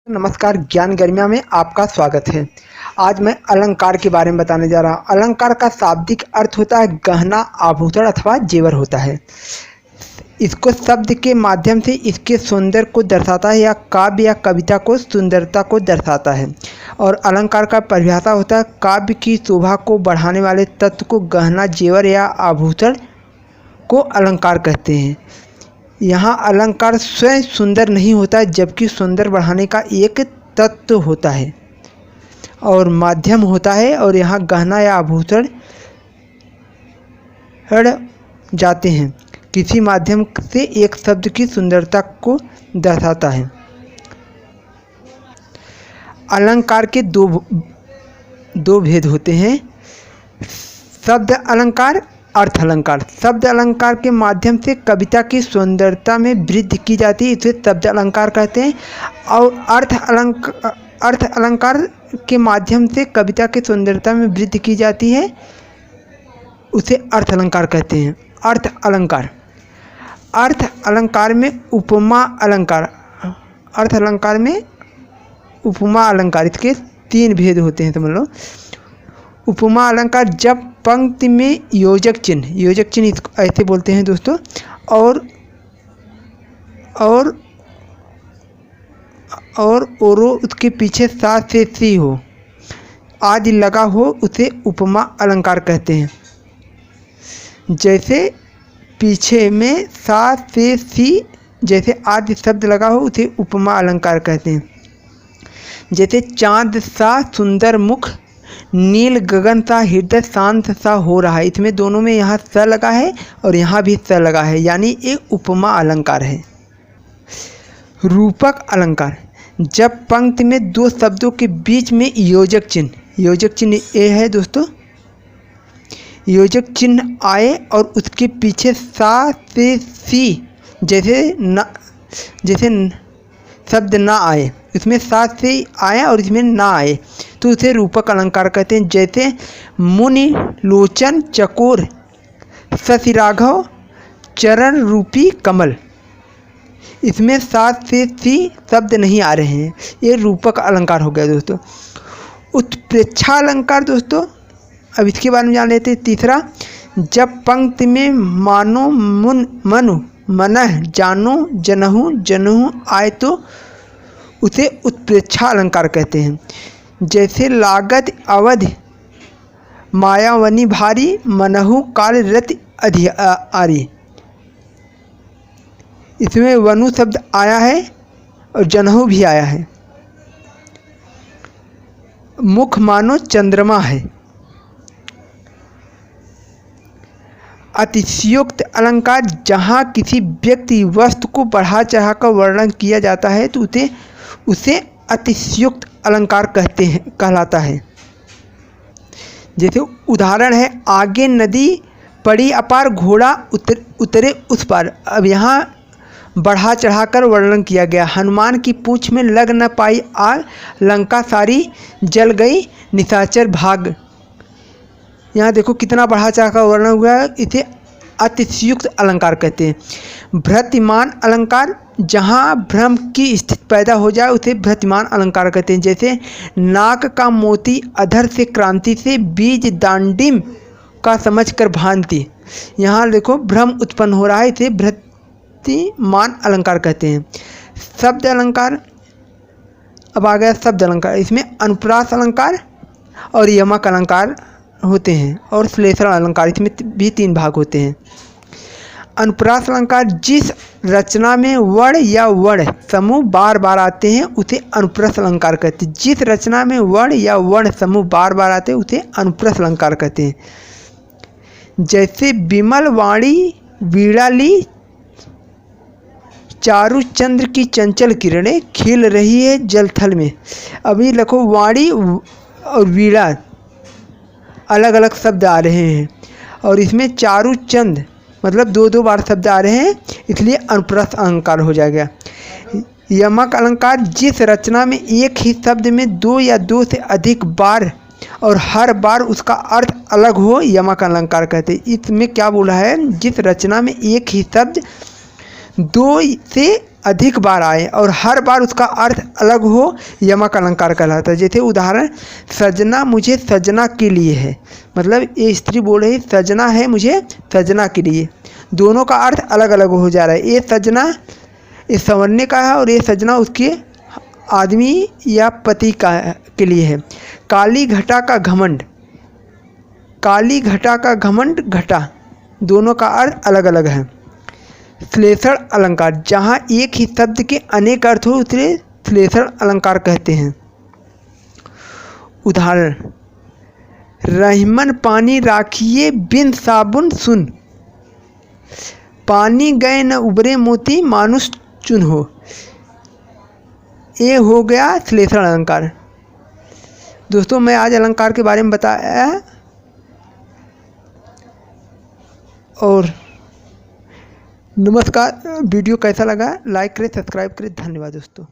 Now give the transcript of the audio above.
नमस्कार, ज्ञान गर्मिया में आपका स्वागत है। आज मैं अलंकार के बारे में बताने जा रहा हूँ। अलंकार का शाब्दिक अर्थ होता है गहना, आभूषण अथवा जेवर होता है। इसको शब्द के माध्यम से इसके सौंदर्य को दर्शाता है या काव्य या कविता को सुंदरता को दर्शाता है। और अलंकार का परिभाषा होता है काव्य की शोभा को बढ़ाने वाले तत्व को गहना, जेवर या आभूषण को अलंकार कहते हैं। यहाँ अलंकार स्वयं सुंदर नहीं होता है, जबकि सुंदर बढ़ाने का एक तत्व होता है और माध्यम होता है। और यहाँ गहना या आभूषण जाते हैं किसी माध्यम से एक शब्द की सुंदरता को दर्शाता है। अलंकार के दो भेद होते हैं, शब्द अलंकार, अर्थ अलंकार। शब्द अलंकार के माध्यम से कविता की सुंदरता में वृद्धि की जाती है, इसे शब्द अलंकार कहते हैं। और अर्थ अलंकार के माध्यम से कविता की सुंदरता में वृद्धि की जाती है, उसे अर्थ अलंकार कहते हैं। अर्थ अलंकार में उपमा अलंकार, अर्थ अलंकार में उपमा अलंकार, इसके तीन भेद होते हैं, समझ लो। उपमा अलंकार जब पंक्ति में योजक चिन्ह इसको ऐसे बोलते हैं दोस्तों, और ओरो उसके पीछे साथ से सी हो आदि लगा हो, उसे उपमा अलंकार कहते हैं। जैसे पीछे में साथ से सी जैसे आदि शब्द लगा हो, उसे उपमा अलंकार कहते हैं। जैसे चाँद सा सुंदर मुख, नील गगन सा हृदय शांत सा हो रहा है, इसमें दोनों में यहाँ स लगा है और यहाँ भी स लगा है, यानी एक उपमा अलंकार है। रूपक अलंकार जब पंक्ति में दो शब्दों के बीच में योजक चिन्ह ए है दोस्तों, योजक चिन्ह आए और उसके पीछे सा से सी जैसे शब्द ना आए, इसमें साथ से आए और इसमें ना आए, तो उसे रूपक अलंकार कहते हैं। जैसे मुनि लोचन चकोर शशि राघव चरण रूपी कमल, इसमें साथ से सी शब्द नहीं आ रहे हैं, ये रूपक अलंकार हो गया दोस्तों। उत्प्रेक्षा अलंकार दोस्तों, अब इसके बारे में जान लेते हैं। तीसरा, जब पंक्ति में मानो मनु मनः जानो जनहु जनहु आए, तो उसे उत्प्रेक्षा अलंकार कहते हैं। जैसे लागत अवधि मायावनी भारी मनहु काल रति आरी, इसमें वनु शब्द आया है और जनहु भी आया है। मुख मानो चंद्रमा है। अतिशयोक्त अलंकार जहाँ किसी व्यक्ति वस्तु को बढ़ा चढ़ाकर वर्णन किया जाता है, तो उसे अतिशयोक्त अलंकार कहलाता है। जैसे उदाहरण है, आगे नदी पड़ी अपार घोड़ा उतरे उस पार। अब यहाँ बढ़ा चढ़ाकर वर्णन किया गया। हनुमान की पूंछ में लग न पाई आग, लंका सारी जल गई निशाचर भाग। यहाँ देखो कितना बढ़ा चढ़ाकर वर्णन हुआ है, इसे अतिशयोक्त अलंकार कहते हैं। भ्रतिमान अलंकार जहाँ भ्रम की स्थिति पैदा हो जाए, उसे भ्रतिमान अलंकार कहते हैं। जैसे नाक का मोती अधर से क्रांति से बीज दांडिम का समझकर भांति, यहाँ देखो भ्रम उत्पन्न हो रहा है, इसे भ्रतिमान अलंकार कहते हैं। शब्द अलंकार, अब आ गया शब्द अलंकार। इसमें अनुप्रास अलंकार और यमक अलंकार होते हैं और श्लेषण अलंकार, इसमें भी तीन भाग होते हैं। अनुप्रास अलंकार जिस रचना में वर्ण या वर्ण समूह बार बार आते हैं, उसे अनुप्रास अलंकार कहते हैं। जिस रचना में वर्ण या वर्ण समूह बार बार आते हैं, उसे अनुप्रास अलंकार कहते हैं। जैसे विमल वाणी वीणा ली चारु चंद्र की चंचल किरणें खिल रही है जलथल में। अभी लिखो वाणी और वीणा अलग अलग शब्द आ रहे हैं और इसमें चारु चंद मतलब दो बार शब्द आ रहे हैं, इसलिए अनुप्रास अलंकार हो जाएगा। यमक अलंकार जिस रचना में एक ही शब्द में दो या दो से अधिक बार और हर बार उसका अर्थ अलग हो, यमक अलंकार कहते हैं। इसमें क्या बोला है, जिस रचना में एक ही शब्द दो से अधिक बार आए और हर बार उसका अर्थ अलग हो, यमक अलंकार कहलाता है। जैसे उदाहरण, सजना मुझे सजना के लिए है, मतलब ये स्त्री बोल रही सजना है मुझे सजना के लिए, दोनों का अर्थ अलग अलग हो जा रहा है। ये सजना ये संवरने का है और ये सजना उसके आदमी या पति का के लिए है। काली घटा का घमंड, काली घटा का घमंड, घटा, दोनों का अर्थ अलग अलग है। श्लेषण अलंकार, जहाँ एक ही शब्द के अनेक अर्थ हो उसे श्लेषण अलंकार कहते हैं। उदाहरण, रहीमन पानी राखिए बिन साबुन सुन, पानी गए न उबरे मोती मानुष चुन हो। ये हो गया श्लेषण अलंकार। दोस्तों मैं आज अलंकार के बारे में बताया और नमस्कार। वीडियो कैसा लगा लाइक करें, सब्सक्राइब करें। धन्यवाद दोस्तों।